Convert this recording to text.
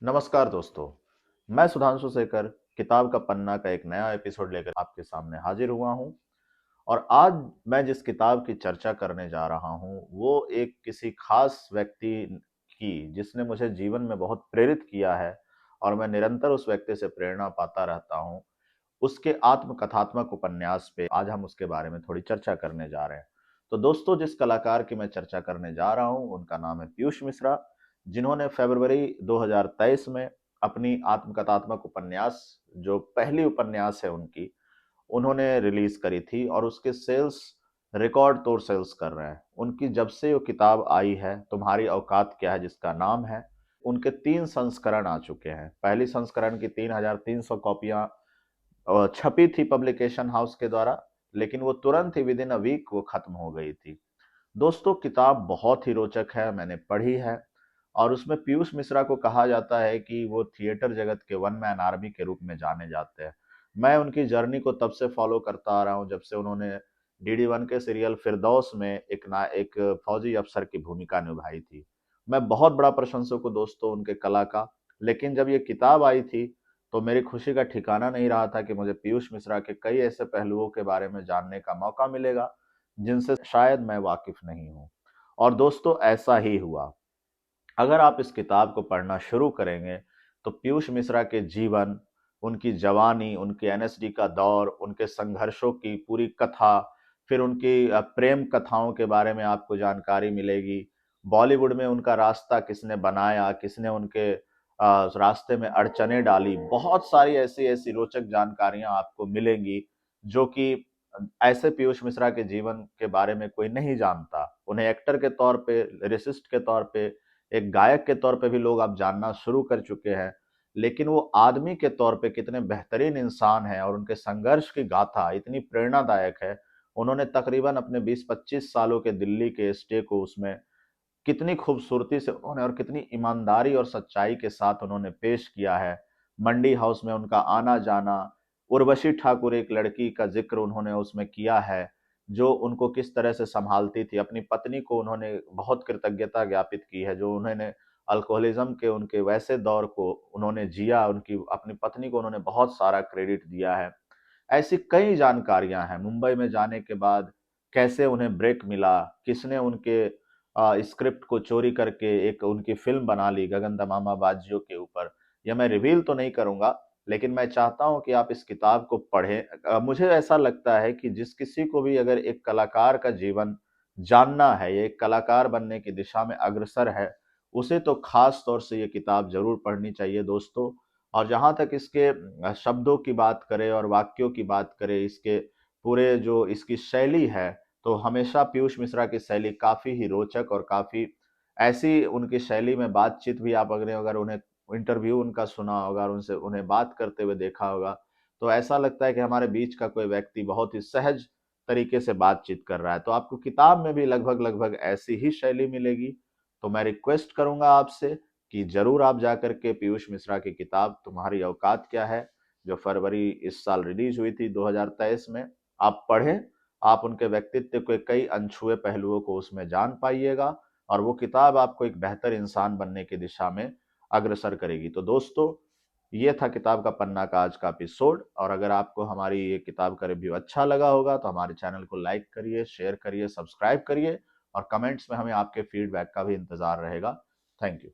नमस्कार दोस्तों, मैं सुधांशु शेखर किताब का पन्ना का एक नया एपिसोड लेकर आपके सामने हाजिर हुआ हूँ। और आज मैं जिस किताब की चर्चा करने जा रहा हूँ वो एक किसी खास व्यक्ति की जिसने मुझे जीवन में बहुत प्रेरित किया है और मैं निरंतर उस व्यक्ति से प्रेरणा पाता रहता हूँ। उसके आत्मकथात्मक उपन्यास पे आज हम उसके बारे में थोड़ी चर्चा करने जा रहे हैं। तो दोस्तों, जिस कलाकार की मैं चर्चा करने जा रहा हूँ उनका नाम है पीयूष मिश्रा, जिन्होंने फरवरी 2023 में अपनी आत्मकथात्मक उपन्यास, जो पहली उपन्यास है उनकी, उन्होंने रिलीज करी थी और उसके सेल्स रिकॉर्ड तोड़ सेल्स कर रहे हैं। उनकी जब से वो किताब आई है, तुम्हारी औकात क्या है, जिसका नाम है, उनके 3 संस्करण आ चुके हैं। पहली संस्करण की 3,300 कॉपियां छपी थी पब्लिकेशन हाउस के द्वारा, लेकिन वो तुरंत ही विद इन अ वीक वो खत्म हो गई थी। दोस्तों, किताब बहुत ही रोचक है, मैंने पढ़ी है। और उसमें पीयूष मिश्रा को कहा जाता है कि वो थिएटर जगत के वन मैन आर्मी के रूप में जाने जाते हैं। मैं उनकी जर्नी को तब से फॉलो करता आ रहा हूँ जब से उन्होंने डीडी वन के सीरियल फिरदौस में एक फौजी अफसर की भूमिका निभाई थी। मैं बहुत बड़ा प्रशंसक हूँ दोस्तों उनके कला का। लेकिन जब ये किताब आई थी तो मेरी खुशी का ठिकाना नहीं रहा था कि मुझे पीयूष मिश्रा के कई ऐसे पहलुओं के बारे में जानने का मौका मिलेगा जिनसे शायद मैं वाकिफ नहीं हूँ। और दोस्तों, ऐसा ही हुआ। अगर आप इस किताब को पढ़ना शुरू करेंगे तो पीयूष मिश्रा के जीवन, उनकी जवानी, उनके एनएसडी का दौर, उनके संघर्षों की पूरी कथा, फिर उनकी प्रेम कथाओं के बारे में आपको जानकारी मिलेगी। बॉलीवुड में उनका रास्ता किसने बनाया, किसने उनके रास्ते में अड़चने डाली, बहुत सारी ऐसी ऐसी रोचक जानकारियां आपको मिलेंगी जो कि ऐसे पीयूष मिश्रा के जीवन के बारे में कोई नहीं जानता। उन्हें एक्टर के तौर पे, लिरिसिस्ट के तौर पे, एक गायक के तौर पे भी लोग अब जानना शुरू कर चुके हैं। लेकिन वो आदमी के तौर पे कितने बेहतरीन इंसान हैं और उनके संघर्ष की गाथा इतनी प्रेरणादायक है। उन्होंने तकरीबन अपने 20-25 सालों के दिल्ली के स्टे को उसमें कितनी खूबसूरती से उन्होंने और कितनी ईमानदारी और सच्चाई के साथ उन्होंने पेश किया है। मंडी हाउस में उनका आना जाना, उर्वशी ठाकुर एक लड़की का जिक्र उन्होंने उसमें किया है जो उनको किस तरह से संभालती थी। अपनी पत्नी को उन्होंने बहुत कृतज्ञता ज्ञापित की है, जो उन्होंने अल्कोहलिज्म के उनके वैसे दौर को उन्होंने जिया, उनकी अपनी पत्नी को उन्होंने बहुत सारा क्रेडिट दिया है। ऐसी कई जानकारियां हैं। मुंबई में जाने के बाद कैसे उन्हें ब्रेक मिला, किसने उनके स्क्रिप्ट को चोरी करके एक उनकी फिल्म बना ली गगन तमामा बाजियों के ऊपर। यह मैं रिवील तो नहीं करूंगा, लेकिन मैं चाहता हूं कि आप इस किताब को पढ़ें। मुझे ऐसा लगता है कि जिस किसी को भी अगर एक कलाकार का जीवन जानना है, ये एक कलाकार बनने की दिशा में अग्रसर है, उसे तो खास तौर से ये किताब जरूर पढ़नी चाहिए दोस्तों। और जहाँ तक इसके शब्दों की बात करें और वाक्यों की बात करें, इसके पूरे जो इसकी शैली है, तो हमेशा पीयूष मिश्रा की शैली काफ़ी ही रोचक और काफ़ी ऐसी उनकी शैली में बातचीत भी, आप अगर अगर उन्हें इंटरव्यू उनका सुना होगा और उनसे उन्हें बात करते हुए देखा होगा, तो ऐसा लगता है कि हमारे बीच का कोई व्यक्ति बहुत ही सहज तरीके से बातचीत कर रहा है। तो आपको किताब में भी लगभग लगभग ऐसी ही शैली मिलेगी। तो मैं रिक्वेस्ट करूंगा आपसे कि जरूर आप जाकर के पीयूष मिश्रा की किताब तुम्हारी औकात क्या है, जो फरवरी इस साल रिलीज हुई थी 2023 में, आप पढ़ें। आप उनके व्यक्तित्व के कई अनछुए पहलुओं को उसमें जान पाइएगा और वो किताब आपको एक बेहतर इंसान बनने की दिशा में अग्रसर करेगी। तो दोस्तों, ये था किताब का पन्ना का आज का एपिसोड। और अगर आपको हमारी ये किताब का रिव्यू अच्छा लगा होगा तो हमारे चैनल को लाइक करिए, शेयर करिए, सब्सक्राइब करिए और कमेंट्स में हमें आपके फीडबैक का भी इंतजार रहेगा। Thank you.